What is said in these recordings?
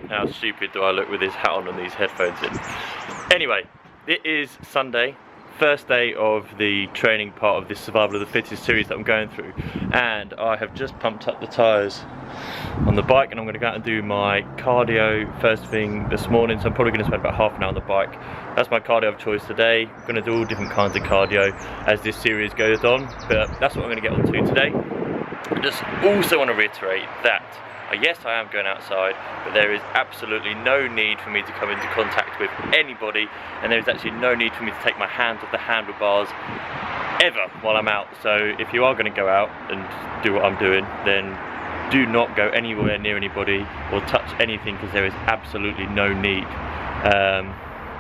How stupid do I look with this hat on and these headphones in? Anyway, it is Sunday, first day of the training part of this Survival of the Fittest series that I'm going through, and I have just pumped up the tyres on the bike, and I'm going to go out and do my cardio first thing this morning. So I'm probably going to spend about half an hour on the bike. That's my cardio of choice today. I'm going to do all different kinds of cardio as this series goes on, but that's what I'm going to get onto today. I just also want to reiterate that yes, I am going outside, but there is absolutely no need for me to come into contact with anybody, and there is actually no need for me to take my hands off the handlebars ever while I'm out. So if you are going to go out and do what I'm doing, then do not go anywhere near anybody or touch anything, because there is absolutely no need.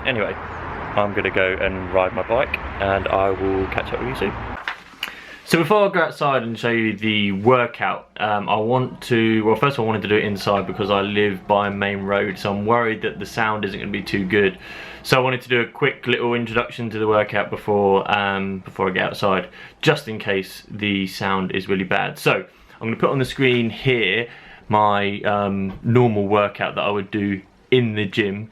Anyway, I'm going to go and ride my bike, and I will catch up with you soon. So before I go outside and show you the workout, I want to, well, first I wanted to do it inside because I live by a main road, so I'm worried that the sound isn't going to be too good. So I wanted to do a quick little introduction to the workout before I get outside, just in case the sound is really bad. So I'm going to put on the screen here my normal workout that I would do in the gym.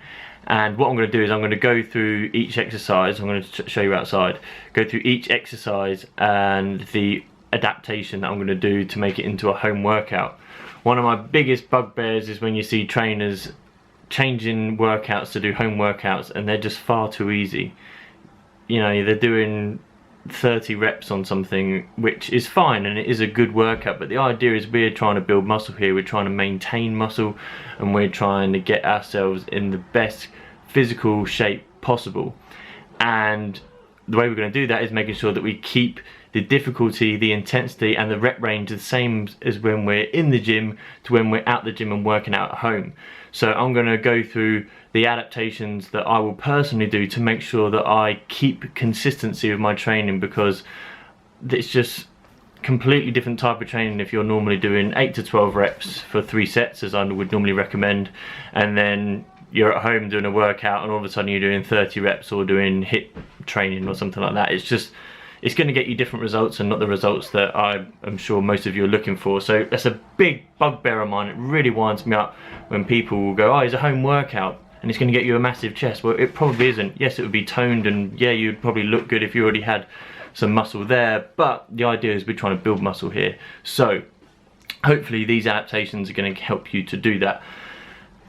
And what I'm going to do is I'm going to go through each exercise. I'm going to show you outside. Go through each exercise and the adaptation that I'm going to do to make it into a home workout. One of my biggest bugbears is when you see trainers changing workouts to do home workouts, and they're just far too easy. You know, they're doing 30 reps on something, which is fine and it is a good workout, but the idea is we're trying to build muscle here, we're trying to maintain muscle, and we're trying to get ourselves in the best physical shape possible. And the way we're going to do that is making sure that we keep the difficulty, the intensity and the rep range the same as when we're in the gym to when we're out the gym and working out at home. So I'm going to go through the adaptations that I will personally do to make sure that I keep consistency with my training, because it's just completely different type of training if you're normally doing 8 to 12 reps for 3 sets, as I would normally recommend, and then you're at home doing a workout and all of a sudden you're doing 30 reps or doing HIIT training or something like that. It's going to get you different results and not the results that I am sure most of you are looking for. So that's a big bugbear of mine. It really winds me up when people will go, oh, it's a home workout and it's going to get you a massive chest. Well, it probably isn't. Yes, it would be toned, and yeah, you'd probably look good if you already had some muscle there, but the idea is we're trying to build muscle here. So hopefully these adaptations are going to help you to do that.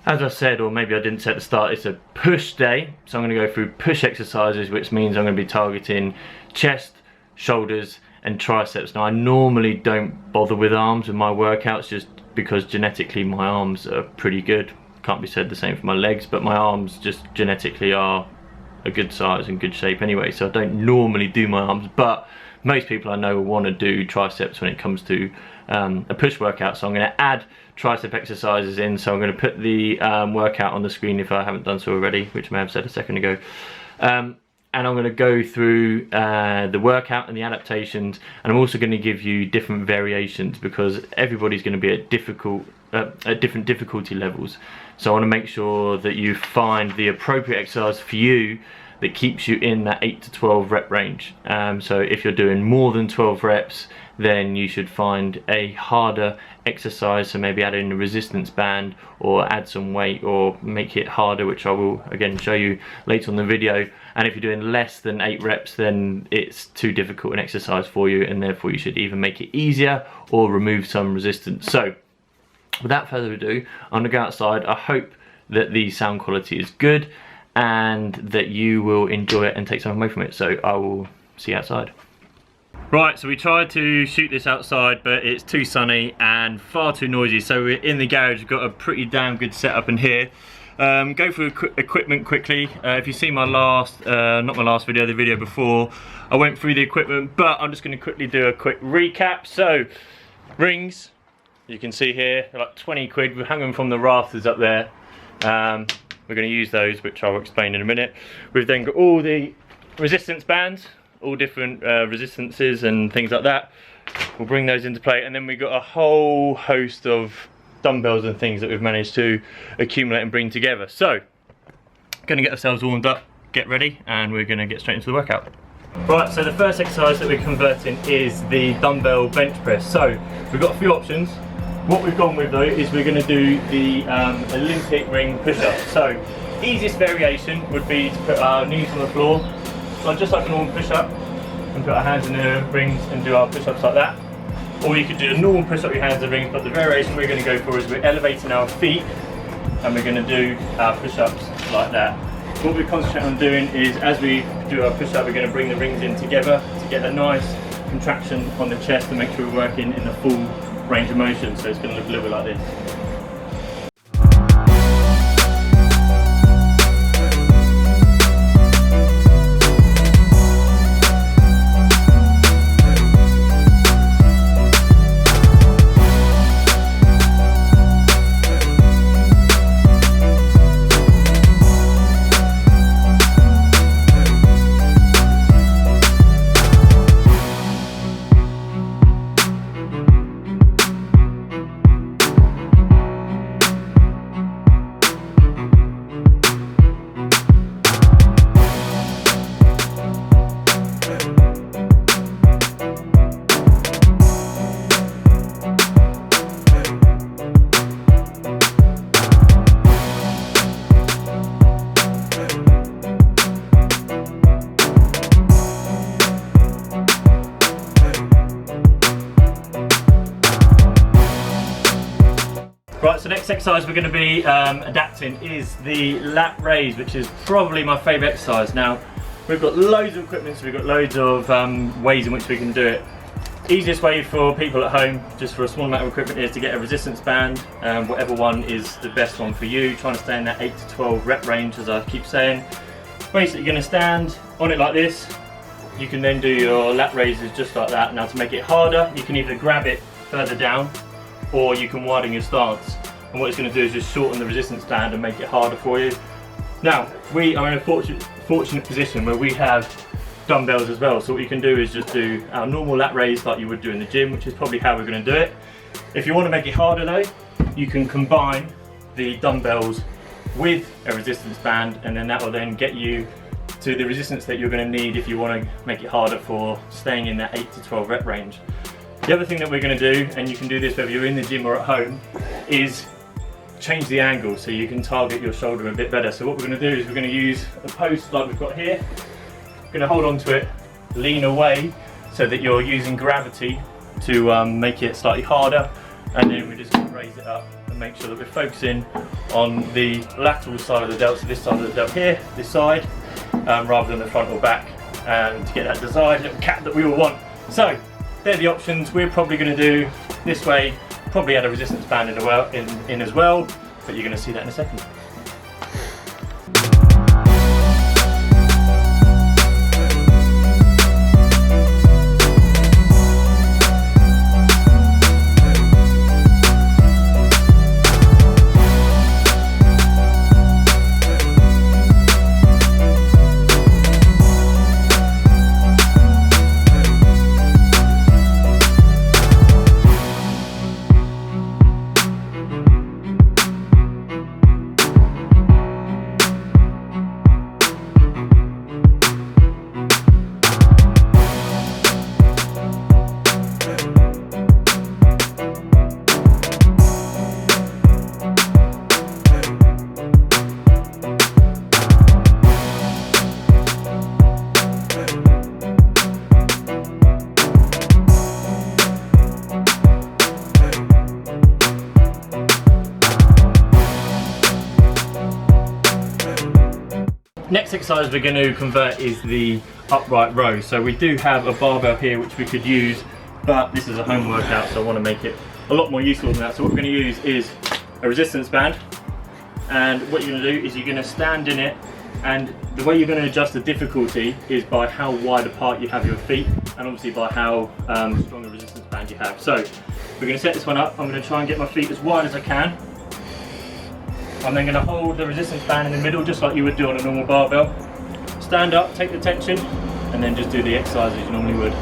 As I said, or maybe I didn't say at the start, it's a push day, so I'm going to go through push exercises, which means I'm going to be targeting chest, shoulders and triceps. Now I normally don't bother with arms in my workouts, just because genetically my arms are pretty good. Can't be said the same for my legs, but my arms just genetically are a good size and good shape anyway, so I don't normally do my arms, but most people I know will want to do triceps when it comes to a push workout. So I'm going to add tricep exercises in, so I'm going to put the workout on the screen if I haven't done so already, which I may have said a second ago, and I'm going to go through the workout and the adaptations, and I'm also going to give you different variations because everybody's going to be at different difficulty levels. So I want to make sure that you find the appropriate exercise for you that keeps you in that 8 to 12 rep range. So if you're doing more than 12 reps, then you should find a harder exercise, so maybe add in a resistance band or add some weight or make it harder, which I will again show you later on the video. And if you're doing less than 8 reps, then it's too difficult an exercise for you, and therefore you should either make it easier or remove some resistance. So without further ado, I'm gonna go outside. I hope that the sound quality is good and that you will enjoy it and take something away from it. So I will see you outside. Right, so we tried to shoot this outside, but it's too sunny and far too noisy. So we're in the garage, we've got a pretty damn good setup in here. Go through equipment quickly. If you see my last, not my last video, the video before, I went through the equipment, but I'm just gonna quickly do a quick recap. So, rings, you can see here, they're like 20 quid. We're hanging from the rafters up there. We're going to use those, which I'll explain in a minute. We've then got all the resistance bands, all different resistances and things like that. We'll bring those into play, and then we've got a whole host of dumbbells and things that we've managed to accumulate and bring together. So, going to get ourselves warmed up, get ready, and we're going to get straight into the workout. Right, so the first exercise that we're converting is the dumbbell bench press. So, we've got a few options. What we've gone with though is we're going to do the Olympic ring push-up. So easiest variation would be to put our knees on the floor, so just like a normal push-up, and put our hands in the rings and do our push-ups like that. Or you could do a normal push-up with your hands in the rings, but the variation we're going to go for is we're elevating our feet and we're going to do our push-ups like that. What we concentrate on doing is, as we do our push-up, we're going to bring the rings in together to get a nice contraction on the chest to make sure we're working in the full range of motion. So it's going to look a little bit like this. Right, so next exercise we're going to be adapting is the lat raise, which is probably my favourite exercise. Now, we've got loads of equipment, so we've got loads of ways in which we can do it. Easiest way for people at home, just for a small amount of equipment, is to get a resistance band, whatever one is the best one for you, trying to stay in that 8 to 12 rep range, as I keep saying. Basically, you're going to stand on it like this. You can then do your lat raises just like that. Now, to make it harder, you can either grab it further down, or you can widen your stance, and what it's going to do is just shorten the resistance band and make it harder for you. Now, we are in a fortunate position where we have dumbbells as well, so what you can do is just do our normal lat raise like you would do in the gym, which is probably how we're going to do it. If you want to make it harder though, you can combine the dumbbells with a resistance band, and then that will then get you to the resistance that you're going to need if you want to make it harder for staying in that 8 to 12 rep range. The other thing that we're going to do, and you can do this whether you're in the gym or at home, is change the angle so you can target your shoulder a bit better. So what we're going to do is we're going to use a post like we've got here. We're going to hold on to it, lean away so that you're using gravity to make it slightly harder, and then we're just going to raise it up and make sure that we're focusing on the lateral side of the delt, so this side of the delt here, this side, rather than the front or back, and to get that desired little cap that we all want. So they're the options. We're probably going to do this way, probably add a resistance band in as well, but you're going to see that in a second. Next exercise we're going to convert is the upright row. So we do have a barbell here which we could use, but this is a home workout, so I want to make it a lot more useful than that. So what we're going to use is a resistance band, and what you're going to do is you're going to stand in it, and the way you're going to adjust the difficulty is by how wide apart you have your feet, and obviously by how strong a resistance band you have. So we're going to set this one up. I'm going to try and get my feet as wide as I can. I'm then going to hold the resistance band in the middle just like you would do on a normal barbell. Stand up, take the tension, and then just do the exercise as you normally would.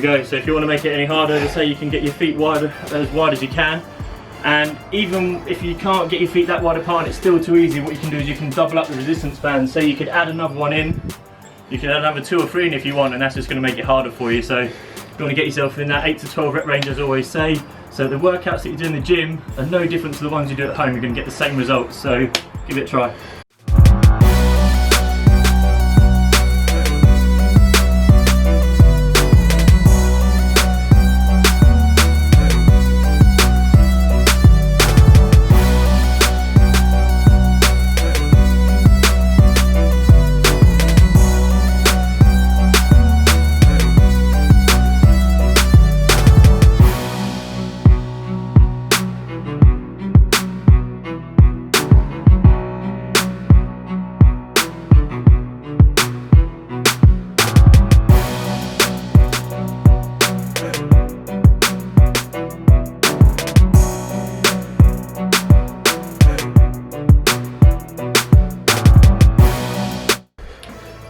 we go. So if you want to make it any harder, just say you can get your feet wider, as wide as you can. And even if you can't get your feet that wide apart and it's still too easy, what you can do is you can double up the resistance band. So you could add another one in, you can add another 2 or 3 in if you want, and that's just going to make it harder for you. So you want to get yourself in that 8 to 12 rep range, as I always say. So the workouts that you do in the gym are no different to the ones you do at home. You're going to get the same results, so give it a try.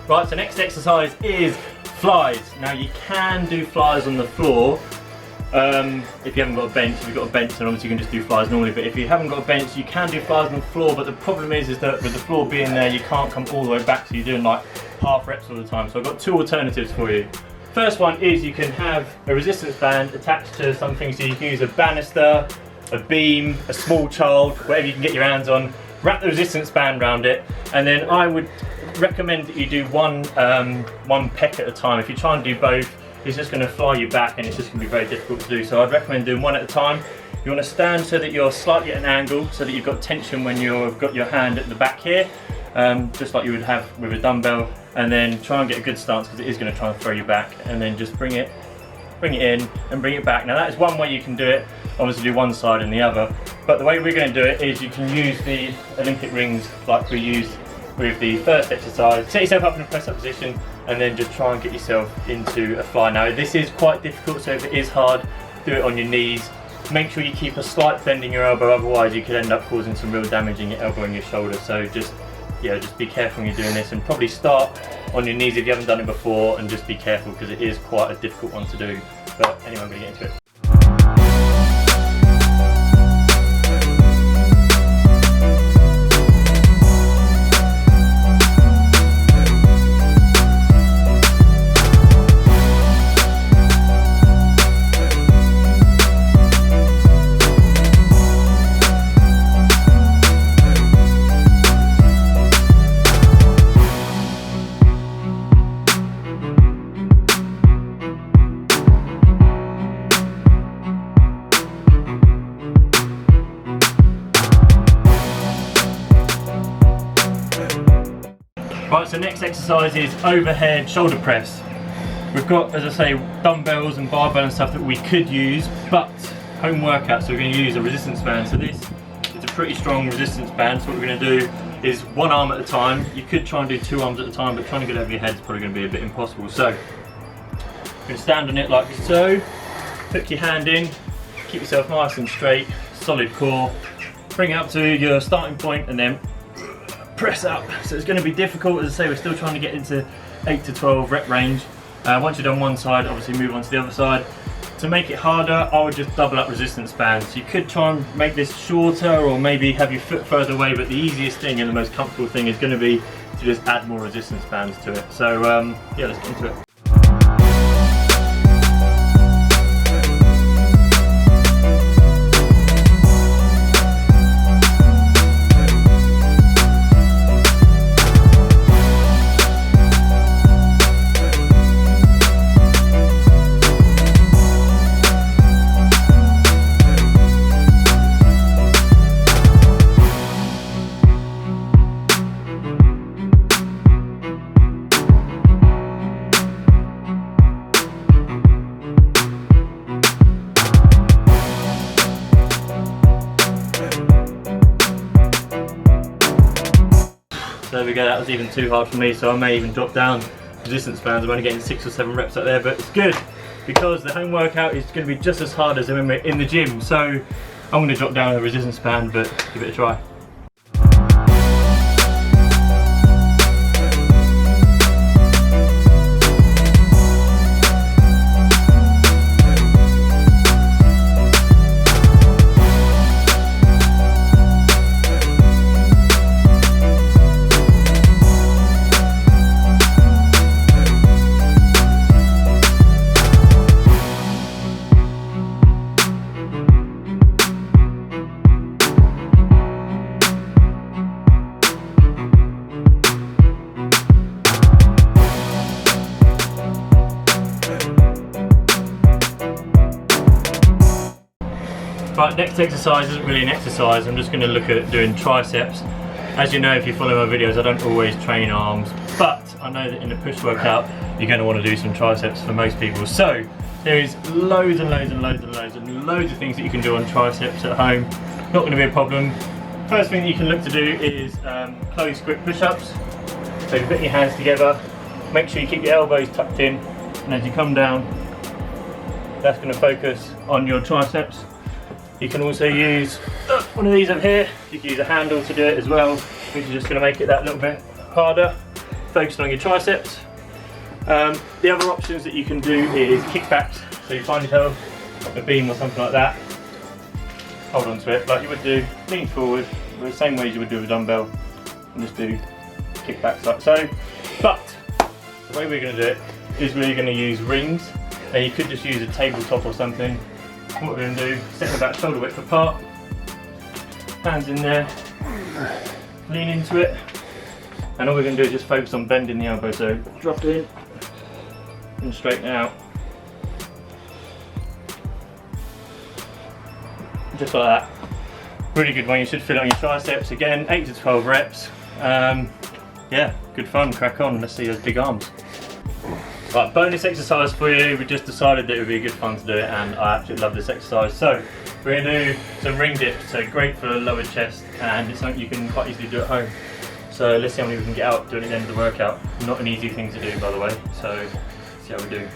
Right, so next exercise is flies. Now you can do flies on the floor if you haven't got a bench. If you've got a bench, then obviously you can just do flies normally, but if you haven't got a bench, you can do flies on the floor, but the problem is that with the floor being there, you can't come all the way back, so you're doing like half reps all the time. So I've got 2 alternatives for you. First one is you can have a resistance band attached to something, so you can use a banister, a beam, a small child, whatever you can get your hands on, wrap the resistance band around it, and then I would recommend that you do one peck at a time. If you try and do both, it's just going to fly you back and it's just going to be very difficult to do. So I'd recommend doing one at a time. You want to stand so that you're slightly at an angle, so that you've got tension when you've got your hand at the back here, just like you would have with a dumbbell, and then try and get a good stance because it is going to try and throw you back, and then just bring it in and bring it back. Now that is one way you can do it, obviously do one side and the other, but the way we're going to do it is you can use the Olympic rings like we used with the first exercise. Set yourself up in a press up position and then just try and get yourself into a fly. Now this is quite difficult, so if it is hard, do it on your knees. Make sure you keep a slight bend in your elbow, otherwise you could end up causing some real damage in your elbow and your shoulder. So just be careful when you're doing this, and probably start on your knees if you haven't done it before, and just be careful because it is quite a difficult one to do. But anyway, I'm going to get into it. Right, so next exercise is overhead shoulder press. We've got, as I say, dumbbells and barbell and stuff that we could use, but home workout, so we're going to use a resistance band. So this is a pretty strong resistance band, so what we're going to do is one arm at a time. You could try and do 2 arms at a time, but trying to get over your head is probably going to be a bit impossible. So you're going to stand on it like so, hook your hand in, keep yourself nice and straight, solid core, bring it up to your starting point and then press up. So it's going to be difficult. As I say, we're still trying to get into 8 to 12 rep range. Once you've done one side, obviously move on to the other side. To make it harder, I would just double up resistance bands. You could try and make this shorter or maybe have your foot further away, but the easiest thing and the most comfortable thing is going to be to just add more resistance bands to it. So yeah, let's get into it. There we go, that was even too hard for me, so I may even drop down resistance bands. I'm only getting 6 or 7 reps up there, but it's good because the home workout is going to be just as hard as when we're in the gym. So I'm going to drop down a resistance band, but give it a try. Right, next exercise isn't really an exercise. I'm just going to look at doing triceps. As you know, if you follow my videos, I don't always train arms, but I know that in the push workout, you're going to want to do some triceps for most people. So there is loads and loads and loads and loads and loads of things that you can do on triceps at home. Not going to be a problem. First thing that you can look to do is closed grip push-ups. So you put your hands together, make sure you keep your elbows tucked in, and as you come down, that's going to focus on your triceps. You can also use one of these up here. You can use a handle to do it as well, which is just going to make it that little bit harder, focusing on your triceps. The other options that you can do is kickbacks. So you find yourself a beam or something like that, hold on to it like you would do, lean forward, the same way as you would do with a dumbbell, and just do kickbacks like so. But the way we're going to do it is we're going to use rings. Now you could just use a tabletop or something. What we're going to do, set them about shoulder width apart, hands in there, lean into it, and all we're going to do is just focus on bending the elbow. So drop it in and straighten it out. Just like that. Really good one, you should feel it on your triceps. Again, 8 to 12 reps. Yeah, good fun, crack on, let's see those big arms. Right, bonus exercise for you. We just decided that it would be good fun to do it, and I absolutely love this exercise. So we're going to do some ring dips, so great for the lower chest, and it's something you can quite easily do at home. So let's see how many we can get out doing it at the end of the workout. Not an easy thing to do, by the way, so see how we do.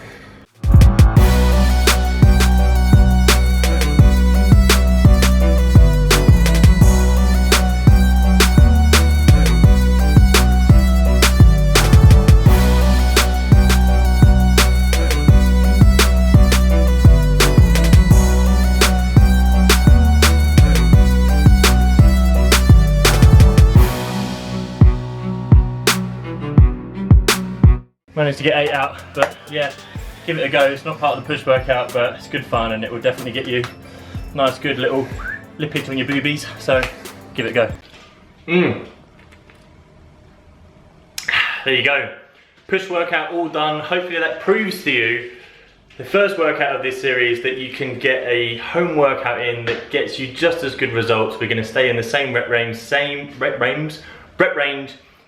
Managed to get 8 out, but yeah, give it a go. It's not part of the push workout, but it's good fun, and it will definitely get you a nice good little lippage on your boobies, so give it a go. There you go, push workout all done. Hopefully that proves to you, the first workout of this series, that you can get a home workout in that gets you just as good results. We're going to stay in the same rep range,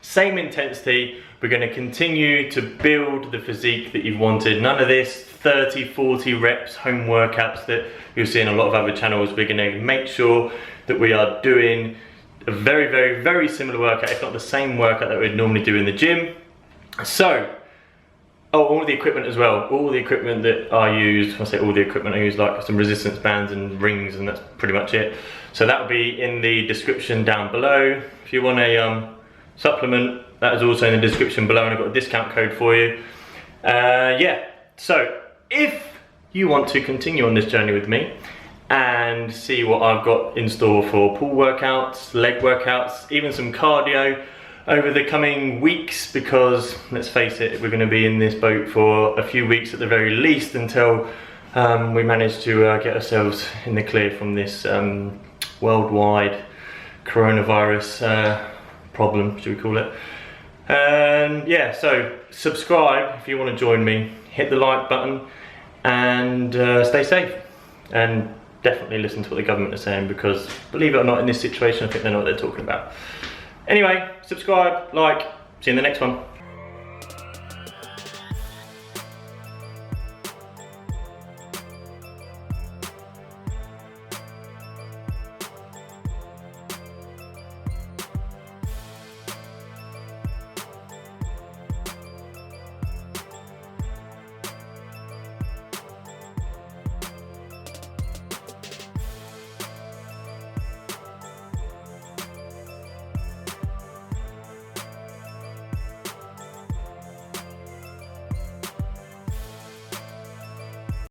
same intensity. We're going to continue to build the physique that you've wanted. None of this 30, 40 reps home workouts that you'll see in a lot of other channels. We're going to make sure that we are doing a very, very, very similar workout, if not the same workout that we'd normally do in the gym. So, all the equipment as well. All the equipment that I use, when I say all the equipment, I use like some resistance bands and rings, and that's pretty much it. So that will be in the description down below. If you want a supplement, that is also in the description below, and I've got a discount code for you. Yeah, so if you want to continue on this journey with me and see what I've got in store for pull workouts, leg workouts, even some cardio over the coming weeks, because let's face it, we're going to be in this boat for a few weeks at the very least, until we manage to get ourselves in the clear from this worldwide coronavirus problem, should we call it. And yeah, so subscribe if you want to join me, hit the like button, and stay safe, and definitely listen to what the government is saying, because believe it or not, in this situation I think they know what they're talking about. Anyway, subscribe, like, see you in the next one.